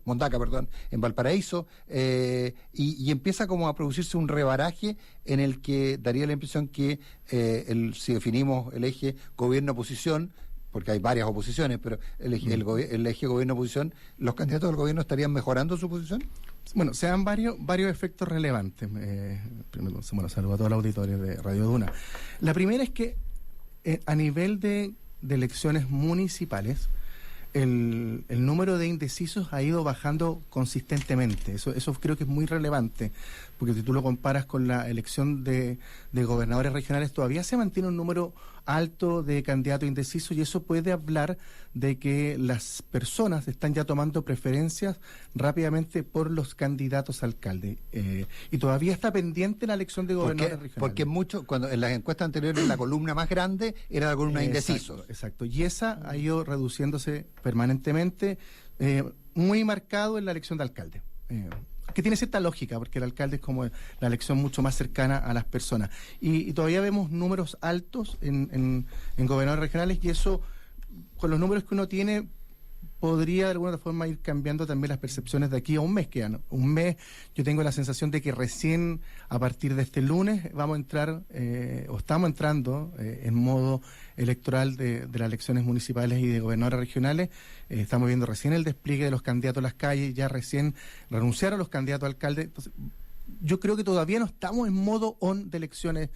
y empieza como a producirse un rebaraje en el que daría la impresión que si definimos el eje gobierno-oposición, porque hay varias oposiciones, pero el eje gobierno-oposición, ¿los candidatos del gobierno estarían mejorando su posición? Bueno, se dan varios efectos relevantes. Primero, saludo a todos los auditores de Radio Duna. La primera es que a nivel de elecciones municipales, el número de indecisos ha ido bajando consistentemente. Eso creo que es muy relevante, porque si tú lo comparas con la elección de gobernadores regionales, todavía se mantiene un número alto de candidatos indecisos, y eso puede hablar de que las personas están ya tomando preferencias rápidamente por los candidatos a alcalde. Y todavía está pendiente la elección de gobernadores regionales. Porque cuando en las encuestas anteriores la columna más grande era la columna de indecisos. Exacto. Y esa ha ido reduciéndose permanentemente, muy marcado en la elección de alcalde. Que tiene cierta lógica, porque el alcalde es como la elección mucho más cercana a las personas. Y todavía vemos números altos en gobernadores regionales, y eso, con los números que uno tiene, podría de alguna otra forma ir cambiando también las percepciones de aquí a un mes. Un mes, yo tengo la sensación de que recién a partir de este lunes vamos a entrar, o estamos entrando en modo electoral de las elecciones municipales y de gobernadores regionales. Estamos viendo recién el despliegue de los candidatos a las calles, ya recién renunciaron los candidatos a alcalde. Entonces, yo creo que todavía no estamos en modo on de elecciones.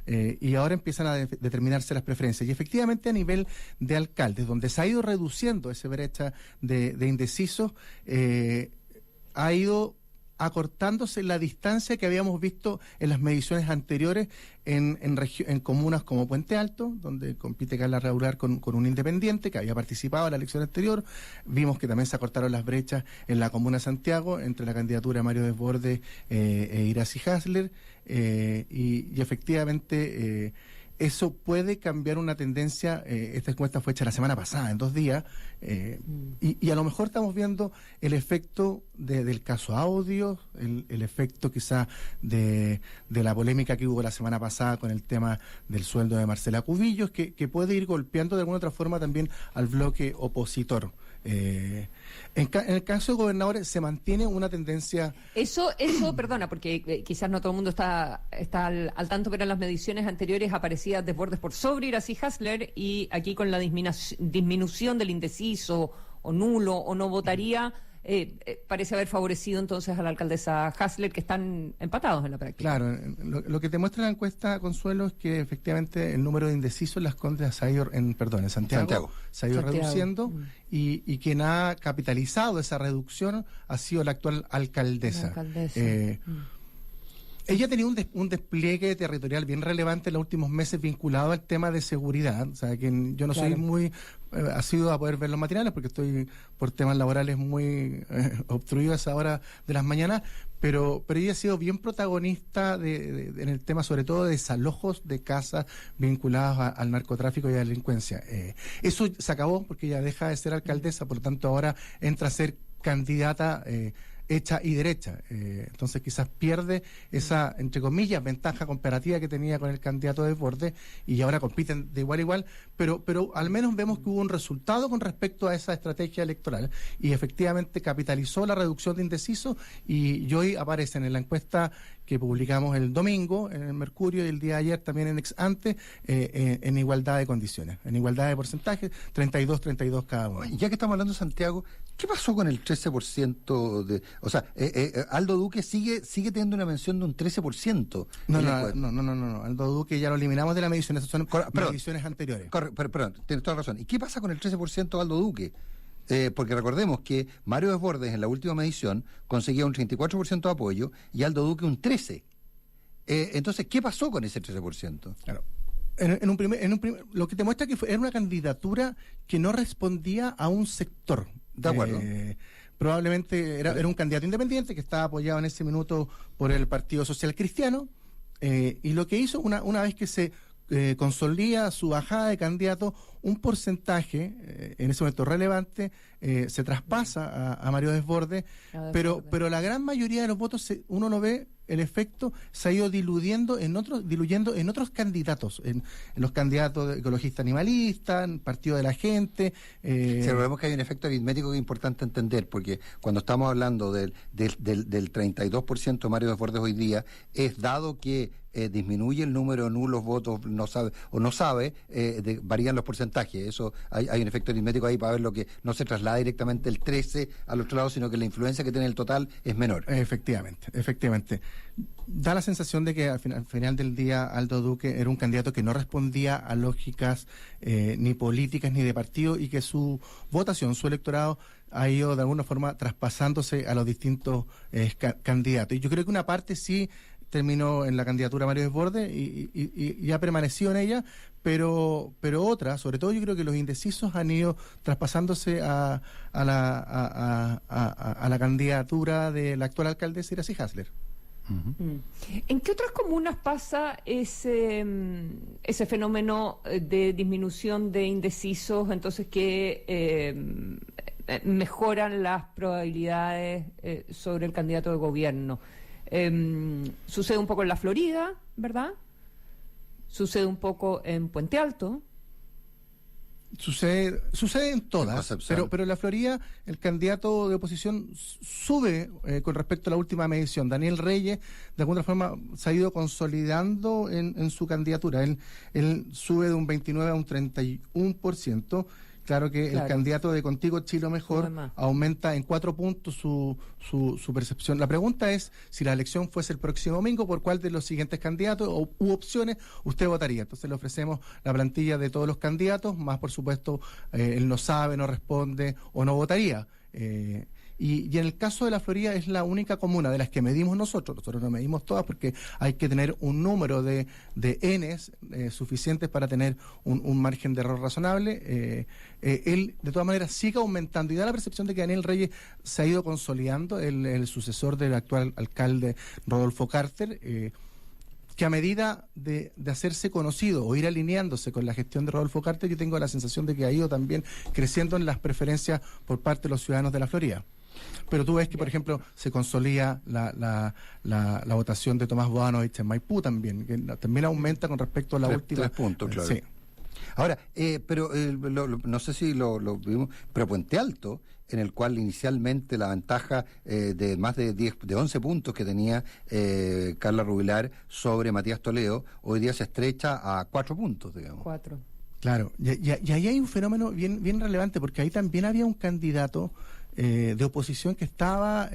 Y ahora empiezan a determinarse las preferencias. Y efectivamente, a nivel de alcaldes, donde se ha ido reduciendo esa brecha de indecisos, ha ido acortándose la distancia que habíamos visto en las mediciones anteriores en comunas como Puente Alto, donde compite Carla Regular con un independiente que había participado en la elección anterior. Vimos que también se acortaron las brechas en la comuna de Santiago entre la candidatura de Mario Desbordes e Iracy Hasler, y efectivamente eso puede cambiar una tendencia. Esta encuesta fue hecha la semana pasada, en 2 días, y a lo mejor estamos viendo el efecto del caso audio, el efecto quizá de la polémica que hubo la semana pasada con el tema del sueldo de Marcela Cubillos, que puede ir golpeando de alguna otra forma también al bloque opositor. En el caso de gobernadores se mantiene una tendencia... Eso, perdona, porque quizás no todo el mundo está al tanto, pero en las mediciones anteriores aparecía desbordes por sobre Iracy Hasler, y aquí con la disminución del indeciso o nulo o no votaría, parece haber favorecido entonces a la alcaldesa Hasler, que están empatados en la práctica. Claro, lo que te muestra la encuesta, Consuelo, es que efectivamente el número de indecisos en Las Condes se ha ido, en Santiago se ha ido reduciendo, y quien ha capitalizado esa reducción ha sido la actual alcaldesa. Ella ha tenido un despliegue territorial bien relevante en los últimos meses vinculado al tema de seguridad. O sea, que yo no soy muy asiduo a poder ver los matinales porque estoy por temas laborales muy obstruido a esa hora de las mañanas, pero ella ha sido bien protagonista en el tema, sobre todo de desalojos de casas vinculados al narcotráfico y a la delincuencia. Eso se acabó porque ella deja de ser alcaldesa, por lo tanto ahora entra a ser candidata hecha y derecha. Entonces quizás pierde esa, entre comillas, ventaja comparativa que tenía con el candidato Desbordes, y ahora compiten de igual a igual, pero al menos vemos que hubo un resultado con respecto a esa estrategia electoral, y efectivamente capitalizó la reducción de indecisos, y hoy aparecen en la encuesta que publicamos el domingo en el Mercurio y el día de ayer también en Ex Ante, en igualdad de condiciones, en igualdad de porcentajes, 32 cada uno. Ya que estamos hablando de Santiago, ¿qué pasó con el 13% de... O sea, Aldo Duque sigue teniendo una mención de un 13%. No. Aldo Duque ya lo eliminamos de la medición, esas son mediciones anteriores. Perdón, tienes toda razón. ¿Y qué pasa con el 13% de Aldo Duque? Porque recordemos que Mario Desbordes en la última medición conseguía un 34% de apoyo y Aldo Duque un 13%. Entonces, ¿qué pasó con ese 13%? Claro. Lo que te muestra que era una candidatura que no respondía a un sector. De acuerdo. Probablemente era un candidato independiente que estaba apoyado en ese minuto por el Partido Social Cristiano, y lo que hizo una vez que se consolida su bajada de candidato, un porcentaje en ese momento relevante se traspasa a Mario Desbordes, pero la gran mayoría de los votos uno lo ve, el efecto se ha ido diluyendo en otros candidatos, en los candidatos ecologistas animalistas, en Partido de la Gente. Vemos que hay un efecto aritmético que es importante entender, porque cuando estamos hablando del 32% de Mario Desbordes hoy día, es dado que disminuye el número de nulos votos, varían los porcentajes. Eso hay un efecto aritmético ahí para ver lo que no se traslada directamente el 13 al otro lado, sino que la influencia que tiene el total es menor. Efectivamente. Da la sensación de que al final del día Aldo Duque era un candidato que no respondía a lógicas ni políticas ni de partido, y que su votación, su electorado, ha ido de alguna forma traspasándose a los distintos candidatos. Y yo creo que una parte sí terminó en la candidatura Mario Desbordes y ha permanecido en ella, pero otra, sobre todo yo creo que los indecisos han ido traspasándose a la candidatura de la actual alcaldesa Iracy Hasler. ¿En qué otras comunas pasa ese fenómeno de disminución de indecisos, entonces que mejoran las probabilidades sobre el candidato de gobierno? Sucede un poco en la Florida, ¿verdad? Sucede un poco en Puente Alto. Sucede en todas, pero en la Florida el candidato de oposición sube con respecto a la última medición. Daniel Reyes, de alguna forma, se ha ido consolidando en su candidatura. Él sube de un 29 a un 31%. Claro que el candidato de Contigo Chile Mejor aumenta en 4 puntos su percepción. La pregunta es, si la elección fuese el próximo domingo, ¿por cuál de los siguientes candidatos u opciones usted votaría? Entonces le ofrecemos la plantilla de todos los candidatos, más por supuesto él no sabe, no responde o no votaría. Y en el caso de la Florida es la única comuna de las que medimos nosotros no medimos todas porque hay que tener un número de Ns suficientes para tener un margen de error razonable. Él de todas maneras sigue aumentando y da la percepción de que Daniel Reyes se ha ido consolidando, el sucesor del actual alcalde Rodolfo Carter, que a medida de hacerse conocido o ir alineándose con la gestión de Rodolfo Carter, yo tengo la sensación de que ha ido también creciendo en las preferencias por parte de los ciudadanos de la Florida. Pero tú ves que, por ejemplo, se consolida la votación de Tomás Bodanovich en Maipú también, que también aumenta con respecto a la última. 3 puntos, claro. Sí. Ahora, pero no sé si lo vimos, pero Puente Alto, en el cual inicialmente la ventaja de más de 11 puntos que tenía Carla Rubilar sobre Matías Toledo, hoy día se estrecha a 4 puntos, digamos. 4. Claro, y ahí hay un fenómeno bien relevante, porque ahí también había un candidato de oposición que estaba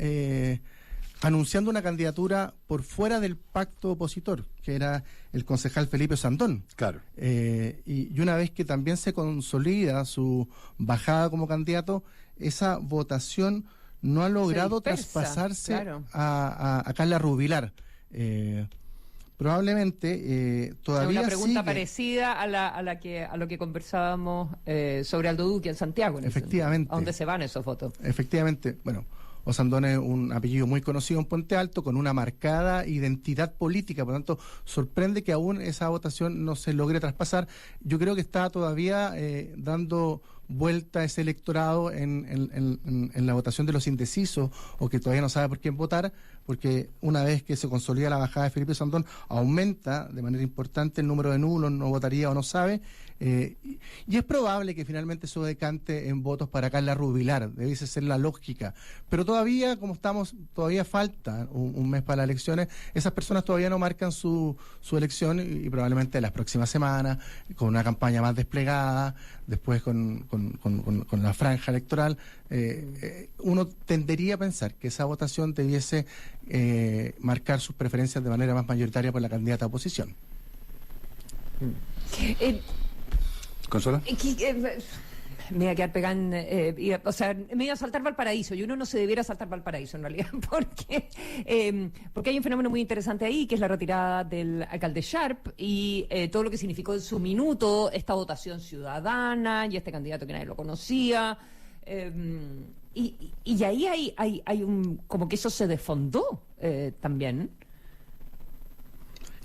anunciando una candidatura por fuera del pacto opositor, que era el concejal Felipe Sandón. Claro. Y una vez que también se consolida su bajada como candidato, esa votación no ha logrado traspasarse a Carla Rubilar. Probablemente todavía una pregunta sigue. parecida a lo que conversábamos sobre Aldo Duque en Santiago. Efectivamente. ¿A dónde se van esos votos? Efectivamente, bueno, Osandón es un apellido muy conocido en Puente Alto, con una marcada identidad política, por lo tanto, sorprende que aún esa votación no se logre traspasar. Yo creo que está todavía dando vuelta ese electorado en la votación de los indecisos, o que todavía no sabe por quién votar, porque una vez que se consolida la bajada de Felipe Sandón, aumenta de manera importante el número de nulos, no votaría o no sabe, y es probable que finalmente eso decante en votos para Carla Rubilar, debiese ser la lógica, pero todavía, como estamos, todavía falta un mes para las elecciones, esas personas todavía no marcan su elección, y probablemente las próximas semanas, con una campaña más desplegada, después con la franja electoral, uno tendería a pensar que esa votación debiese marcar sus preferencias de manera más mayoritaria por la candidata a oposición. ¿Consuelo? Me iba a quedar pegando, o sea, me iba a saltar Valparaíso, y uno no se debiera saltar Valparaíso en realidad, porque hay un fenómeno muy interesante ahí, que es la retirada del alcalde Sharp y todo lo que significó en su minuto esta votación ciudadana y este candidato que nadie lo conocía, y ahí hay un, como que eso se desfondó también.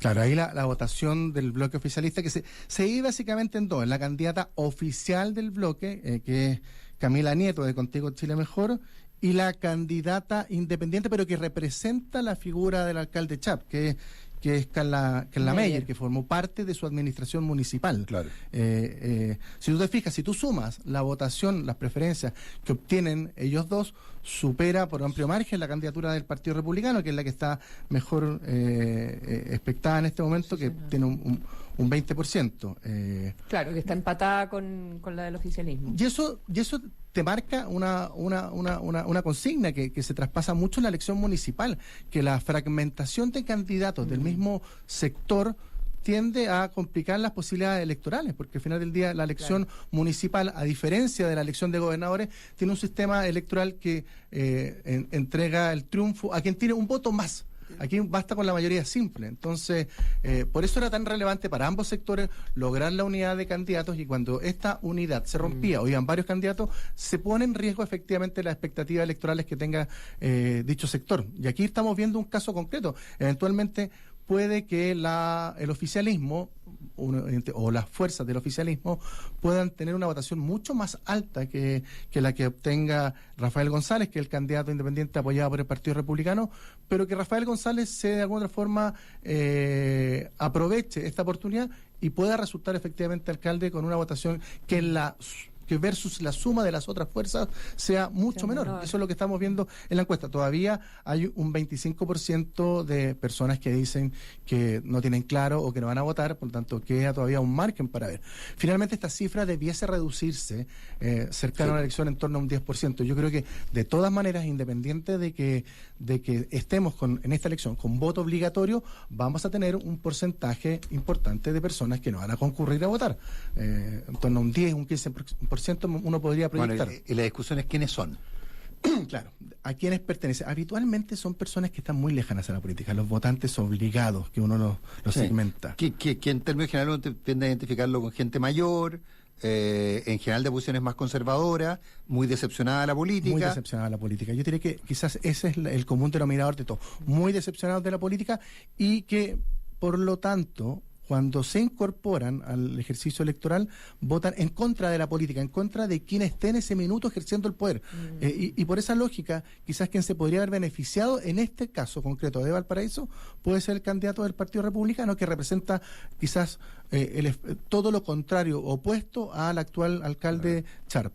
Claro, ahí la votación del bloque oficialista, que se divide básicamente en dos: en la candidata oficial del bloque, que es Camila Nieto de Contigo Chile Mejor, y la candidata independiente, pero que representa la figura del alcalde Chap, que es Carla Meyer, que formó parte de su administración municipal. Claro. Si tú te fijas, si tú sumas la votación, las preferencias que obtienen ellos dos, supera por amplio margen la candidatura del Partido Republicano, que es la que está mejor expectada en este momento, que tiene un 20%. Claro, que está empatada con la del oficialismo. Y eso te marca una consigna que se traspasa mucho en la elección municipal, que la fragmentación de candidatos del mismo sector tiende a complicar las posibilidades electorales, porque al final del día la elección municipal, a diferencia de la elección de gobernadores, tiene un sistema electoral que entrega el triunfo a quien tiene un voto más. Aquí basta con la mayoría simple. Entonces, por eso era tan relevante para ambos sectores lograr la unidad de candidatos, y cuando esta unidad se rompía o iban varios candidatos, se pone en riesgo efectivamente las expectativas electorales que tenga dicho sector. Y aquí estamos viendo un caso concreto. Eventualmente puede que el oficialismo o las fuerzas del oficialismo puedan tener una votación mucho más alta que la que obtenga Rafael González, que es el candidato independiente apoyado por el Partido Republicano, pero que Rafael González de alguna forma aproveche esta oportunidad y pueda resultar efectivamente alcalde con una votación que versus la suma de las otras fuerzas sea mucho menor. Eso es lo que estamos viendo en la encuesta. Todavía hay un 25% de personas que dicen que no tienen claro o que no van a votar, por lo tanto queda todavía un margen para ver. Finalmente esta cifra debiese reducirse cercano a una elección en torno a un 10%. Yo creo que de todas maneras, independiente de que estemos en esta elección con voto obligatorio, vamos a tener un porcentaje importante de personas que no van a concurrir a votar. En torno a un 10, un 15% uno podría proyectar. Bueno, y la discusión es quiénes son. Claro, a quienes pertenecen. Habitualmente son personas que están muy lejanas a la política, los votantes obligados, que uno los segmenta. Que en términos generales uno tiende a identificarlo con gente mayor, en general de posiciones más conservadoras, muy decepcionada de la política. Muy decepcionada de la política. Yo diría que quizás ese es el común denominador de todo. Muy decepcionados de la política, y que, por lo tanto, cuando se incorporan al ejercicio electoral, votan en contra de la política, en contra de quien esté en ese minuto ejerciendo el poder. Y por esa lógica, quizás quien se podría haber beneficiado en este caso concreto de Valparaíso puede ser el candidato del Partido Republicano, que representa quizás todo lo contrario, opuesto al actual alcalde Sharp.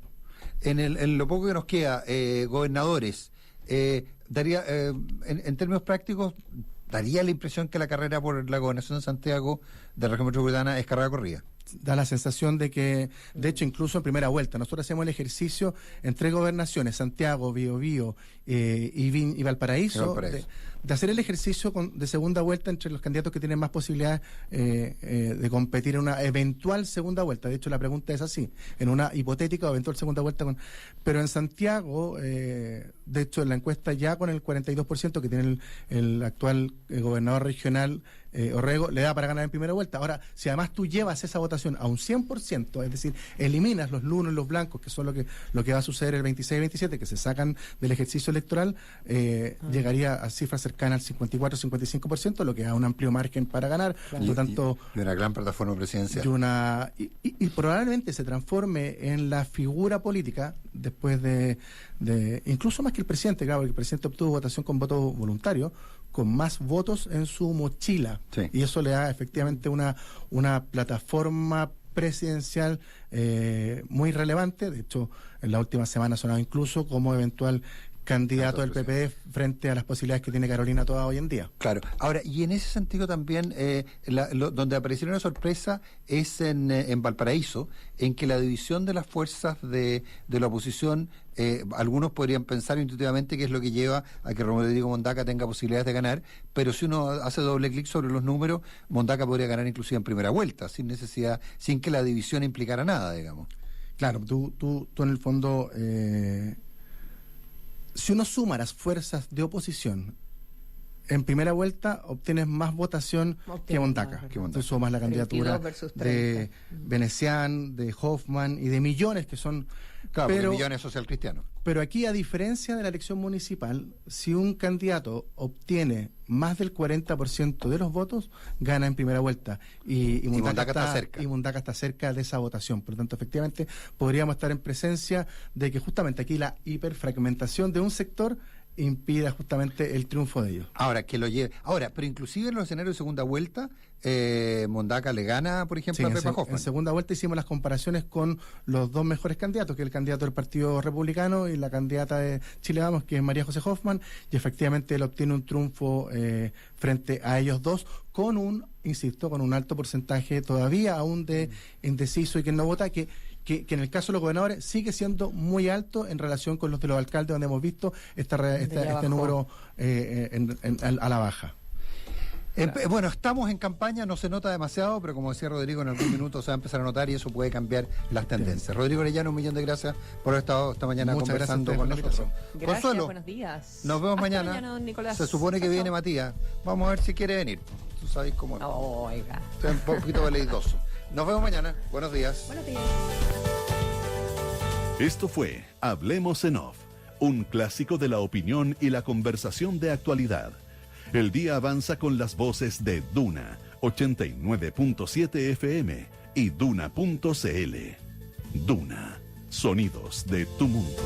En lo poco que nos queda, gobernadores, daría, en términos prácticos, daría la impresión que la carrera por la gobernación de Santiago de la región metropolitana es carrera corrida. Da la sensación de que, de hecho, incluso en primera vuelta, nosotros hacemos el ejercicio entre gobernaciones, Santiago, Biobío y Valparaíso, de hacer el ejercicio de segunda vuelta entre los candidatos que tienen más posibilidades de competir en una eventual segunda vuelta. De hecho, la pregunta es así, en una hipotética o eventual segunda vuelta. Pero en Santiago, de hecho, en la encuesta ya con el 42% que tiene el actual gobernador regional, Orrego, le da para ganar en primera vuelta. Ahora, si además tú llevas esa votación a un 100%, es decir, eliminas los nulos y los blancos, que son lo que va a suceder el 26 y 27, que se sacan del ejercicio electoral, llegaría a cifras cercanas al 54-55%, lo que da un amplio margen para ganar. Claro. Por lo tanto, y una gran plataforma presidencial. Y probablemente se transforme en la figura política después de incluso más que el presidente, claro, porque el presidente obtuvo votación con voto voluntario, con más votos en su mochila. Sí. Y eso le da efectivamente una plataforma presidencial muy relevante. De hecho, en la última semana ha sonado incluso como eventual candidato del PP frente a las posibilidades que tiene Carolina Toa hoy en día. Claro. Ahora, y en ese sentido también, donde apareció una sorpresa es en Valparaíso, en que la división de las fuerzas de la oposición, algunos podrían pensar intuitivamente que es lo que lleva a que Rodrigo Mondaca tenga posibilidades de ganar, pero si uno hace doble clic sobre los números, Mondaca podría ganar inclusive en primera vuelta, sin que la división implicara nada, digamos. Claro, tú en el fondo... si uno suma las fuerzas de oposición en primera vuelta, obtienes más votación que Mondaca. Tú sumas la candidatura de Venecián, de Hoffman y de Millones, que son... Claro, pero Millones social cristiano. Pero aquí, a diferencia de la elección municipal, si un candidato obtiene más del 40% de los votos, gana en primera vuelta. Y Mondaca está cerca. Y Mondaca está cerca de esa votación. Por lo tanto, efectivamente, podríamos estar en presencia de que justamente aquí la hiperfragmentación de un sector impida justamente el triunfo de ellos. Ahora, pero inclusive en los escenarios de segunda vuelta, Mondaca le gana, por ejemplo, a Pepa Hoffman. En segunda vuelta hicimos las comparaciones con los dos mejores candidatos, que es el candidato del Partido Republicano y la candidata de Chile Vamos, que es María José Hoffman, y efectivamente él obtiene un triunfo frente a ellos dos, con un alto porcentaje todavía aún de indeciso y que no vota, que en el caso de los gobernadores sigue siendo muy alto en relación con los de los alcaldes, donde hemos visto este número a la baja. Bueno, estamos en campaña, no se nota demasiado, pero como decía Rodrigo, en algún minuto se va a empezar a notar y eso puede cambiar las tendencias. Rodrigo Orellano, 1.000.000 de gracias por haber estado esta mañana conversando con nosotros. Gracias, Consuelo, buenos días. Nos vemos mañana. Don Nicolás. Se supone que viene Matías. Vamos a ver si quiere venir. Tú sabes cómo es. Oiga. Estoy un poquito veleidoso. Nos vemos mañana. Buenos días. Buenos días. Esto fue Hablemos en Off, un clásico de la opinión y la conversación de actualidad. El día avanza con las voces de Duna 89.7 FM y Duna.cl. Duna, sonidos de tu mundo.